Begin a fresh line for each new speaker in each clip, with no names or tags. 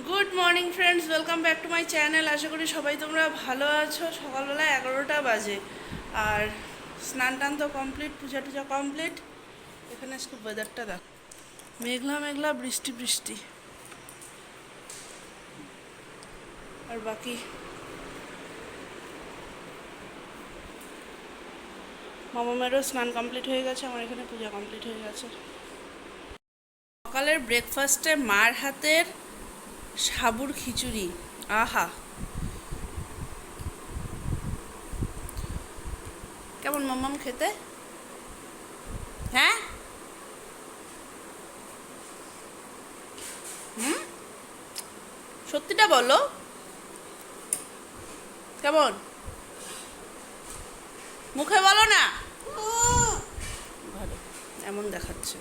Good morning friends, welcome back to my channel. আশা করি সবাই তোমরা ভালো আছো। সকালবেলা 11টা বাজে আর স্নান টান তো কমপ্লিট, পূজা টুজা কমপ্লিট। এখানে আজকে ওয়েদারটা দেখ, মেঘলা মেঘলা, বৃষ্টি বৃষ্টি। আর বাকি মামামেরও স্নান কমপ্লিট হয়ে গেছে, আমার এখানে পূজা কমপ্লিট হয়ে গেছে। সকালের ব্রেকফাস্টে মার হাতের সাবুর খিচুড়ি, আহা কেমন মাম্মাম খেতে? হ্যাঁ, সত্যিটা বলো, কেমন? মুখে বলো না। ভালো, এমন দেখাচ্ছে।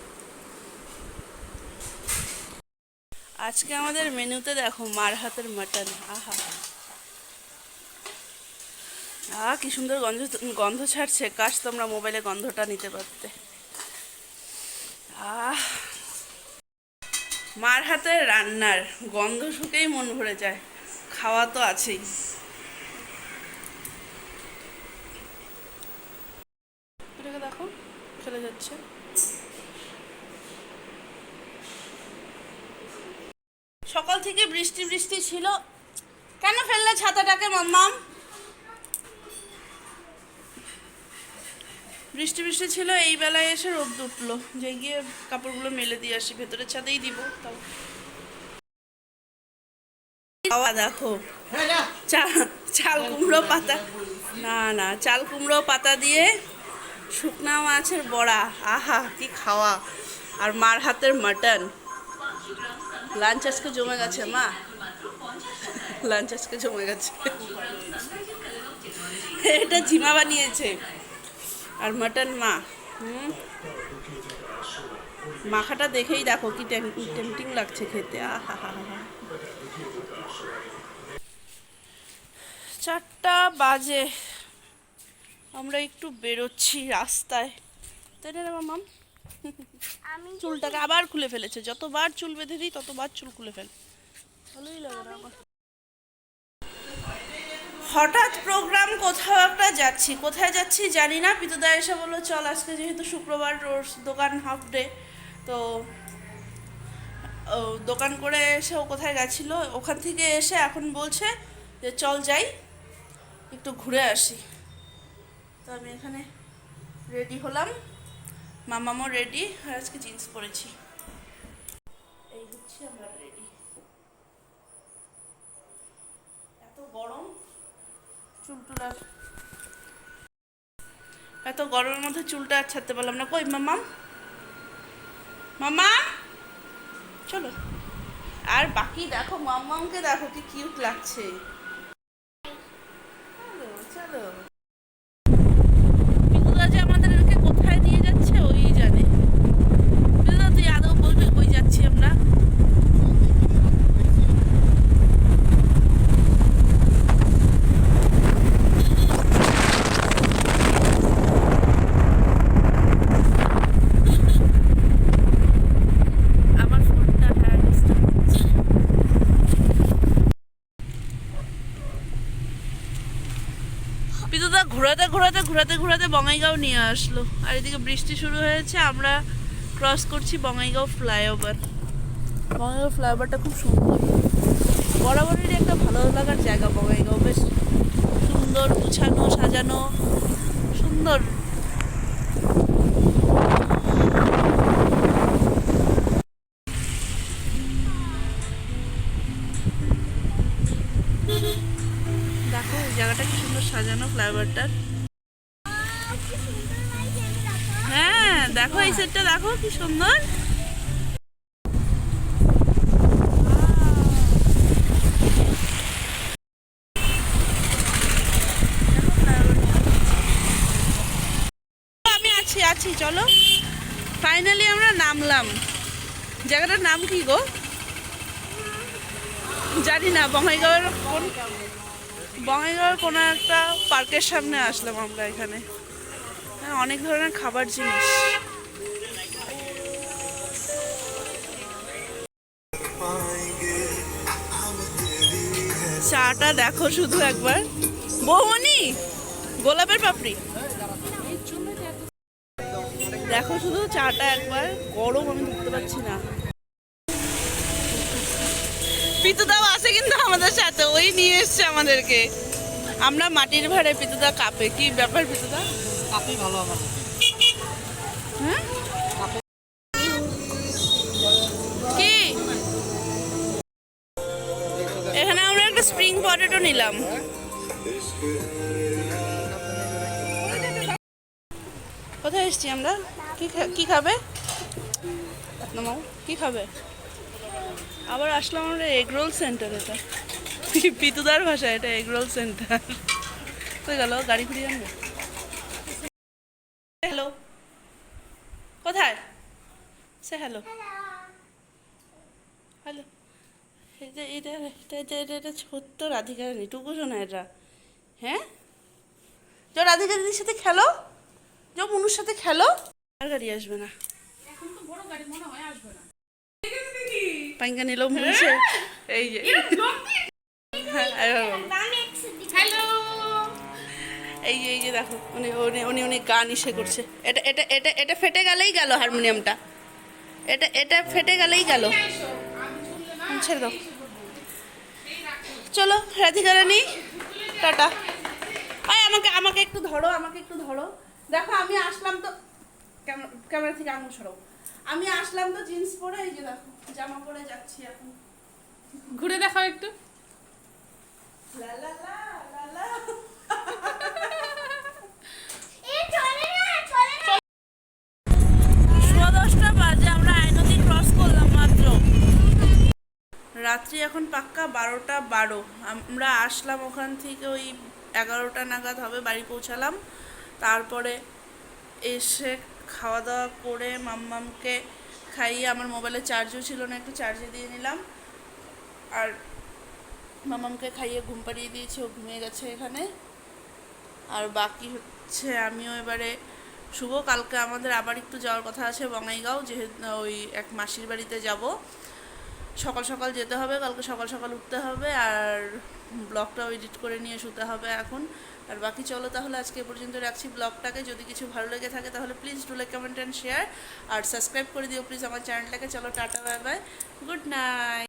আজকে আমাদের মেনুতে দেখো মার হাতের মাটন, আহা কি সুন্দর গন্ধ গন্ধ ছাড়ছে। কাশ তোমরা মোবাইলে গন্ধটা নিতে পারতে। মার হাতের রান্নার গন্ধ শুকেই মন ভরে যায়, খাওয়া তো আছেই। এটাকে দেখো চলে যাচ্ছে। সকাল থেকে বৃষ্টি বৃষ্টি ছিল, কেন ফেললে ছাতাটাকে মাম্মাম? বৃষ্টি বৃষ্টি ছিল, এই বেলায় এসে রোদ উঠলো, যে গিয়ে কাপড়গুলো মেলে দিয়ে আসি, ভেতরের ছাদেই দিব। তাও খাওয়া দেখো, চাল কুমড়ো পাতা, না না, চাল কুমড়ো পাতা দিয়ে শুকনা মাছের বড়া, আহা কি খাওয়া। আর মার হাতের মাটন। লাঞ্চ আজকে জমে গেছে মা, লাঞ্চ আজকে জমে গেছে। এটা জিমা বানিয়েছে। আর মাটন মা, মাখাটা দেখেই দেখো কি টেম্পটিং লাগছে খেতে, আহা হা হা। 4টা বাজে, আমরা একটু বেরোচ্ছি রাস্তায়, তাই না মাম? চুলটাকে আবার খুলে ফেলেছে, যতবার চুল বেঁধে দিই ততবার চুল খুলে ফেলে, ভালোই লাগে না আমার। হঠাৎ প্রোগ্রাম, কোথাও একটা যাচ্ছি, কোথায় যাচ্ছি জানি না। পিতুদা এসে বললো চল, আজকে যেহেতু শুক্রবার ওর দোকান হাফ ডে, তো দোকান করে এসে ও কোথায় গেছিলো, ওখান থেকে এসে এখন বলছে যে চল যাই একটু ঘুরে আসি। তো আমি এখানে রেডি হলাম, মামামও রেডি, আর আজকে জিন্স পরেছি। এই হচ্ছে আমার রেডি। এত গরম, চুলটুলা, এত গরমের মধ্যে চুলটা আর ছাড়তে পারলাম না। কই মামাম, মামা চলো। আর বাকি দেখো মাম্মামকে দেখো কি কিউট লাগছে। চলো চলো, পিকুদা যে আমাদেরকে কোথায় নিয়ে যাচ্ছে ওই জানে। পিকুদা তুই আদৌ বলবি কই যাচ্ছি আমরা? আমার ফোনটা হ্যাঁ ডিস্টার্ব হচ্ছে। পিতুদা ঘোরাতে ঘোরাতে ঘোরাতে ঘোরাতে বঙ্গাইগাঁও নিয়ে আসলো, আর এদিকে বৃষ্টি শুরু হয়েছে। আমরা ক্রস করছি বঙ্গাইগাঁও ফ্লাইওভার। বঙ্গাইগাঁও ফ্লাইওভারটা খুব সুন্দর, বরাবরেরই একটা ভালো লাগার জায়গা বঙ্গাইগাঁও, বেশ সুন্দর গুছানো সাজানো, সুন্দর। দেখো এই জায়গাটা কি সুন্দর সাজানো ফ্লাইওভারটার। হ্যাঁ দেখো এই সেটটা দেখো কি সুন্দর। আমি আছি আছি, চলো। ফাইনালি আমরা নামলাম। জায়গাটার নাম কি গো জানি না, বঙ্গাইগাঁওয়ের কোনো একটা পার্কের সামনে আসলাম আমরা। এখানে অনেক ধরনের খাবার জিনিস। চাটা দেখো শুধু একবার, বৌমনি গোলাপের পাপড়ি দেখো শুধু চাটা একবার, গরম আমি ধরতে পারছি না। পিতুদাও আছে কিন্তু আমাদের সাথে, ওই নিয়ে এসছে আমাদেরকে। আমরা মাটির ভাড়ে, পিতুদা কাপে। কি ব্যাপার পিতুদা?
কাপই ভালো আমার।
হ্যাঁ কি এখানে আমরা একটা স্প্রিং পটেটো নিলাম। কোথায় এসছি আমরা? কি খাবে নামাও? কি খাবে? আবার আসলাম আমরা এগরোল সেন্টার। এটা পিতুদার ভাষা, এটা এগরোল সেন্টার। কই গেল? গাড়ি ফিরিয়ে আনবে। হ্যালো, কোথায়? সে হ্যালো হ্যালো। এটা এটা এটা এটা এটা এটা ছোট্ট রাধিকা রানী, টুকু শোনা এটা। হ্যাঁ যাও রাধিকা দিদির সাথে খেলো, যাও মনুর সাথে খেলো। আর গাড়ি আসবে না,
এখন তো বড় গাড়ি মনে হয় আসবে না।
পাইঙ্গা নিল মুছে। এই যে
হ্যালো,
এই যে দেখো, উনি উনি উনি উনি গান ইসে করছে। এটা এটা এটা এটা ফেটে গেলেই গেল হারমোনিয়ামটা, এটা এটা ফেটে গেলেই গেল। ছেড়ে দাও, চলো রাধিকা রানী টাটা। আয় আমাকে আমাকে একটু ধরো, আমাকে একটু ধরো। দেখো আমি আসলাম তো, ক্যামেরা থেকে আঙুল সরাও। আমি আসলাম তো জিন্স পরে, এই যে দেখো জামা পরে যাচ্ছি এখন।
ঘুরে দেখাও একটু।
লা লা লা লা লা। সোয়া 10টা বাজে, আমরা আইনদী ক্রস করলাম মাত্র। রাত্রি এখন পাক্কা 12টা 12। আমরা আসলাম ওখান থেকে ওই 11টা নাগাদ হবে, বাড়ি পৌঁছালাম। তারপরে এসে খাওয়া দাওয়া করে মাম্মামকে খাইয়ে, আমার মোবাইলে চার্জও ছিল না, একটু চার্জে দিয়ে নিলাম। আর মাম্মামকে খাইয়ে ঘুম পাড়িয়ে দিয়েছি, ও ঘুমিয়ে গেছে এখানে। আর বাকি হচ্ছে আমিও এবারে শুভ। কালকে আমাদের আবার একটু যাওয়ার কথা আছে বঙ্গাইগাঁও, যেহেতু ওই এক মাসির বাড়িতে যাব। সকাল সকাল যেতে হবে, কালকে সকাল সকাল উঠতে হবে, আর ব্লগটাও এডিট করে নিয়ে শুতে হবে এখন। আর বাকি চলো তাহলে আজকে এ পর্যন্ত রাখছি ব্লগটাকে। যদি কিছু ভালো লেগে থাকে তাহলে please do like, comment and share, আর সাবস্ক্রাইব করে দিও প্লিজ আমার চ্যানেলটাকে। চলো টাটা, বাই বাই, গুড নাইট।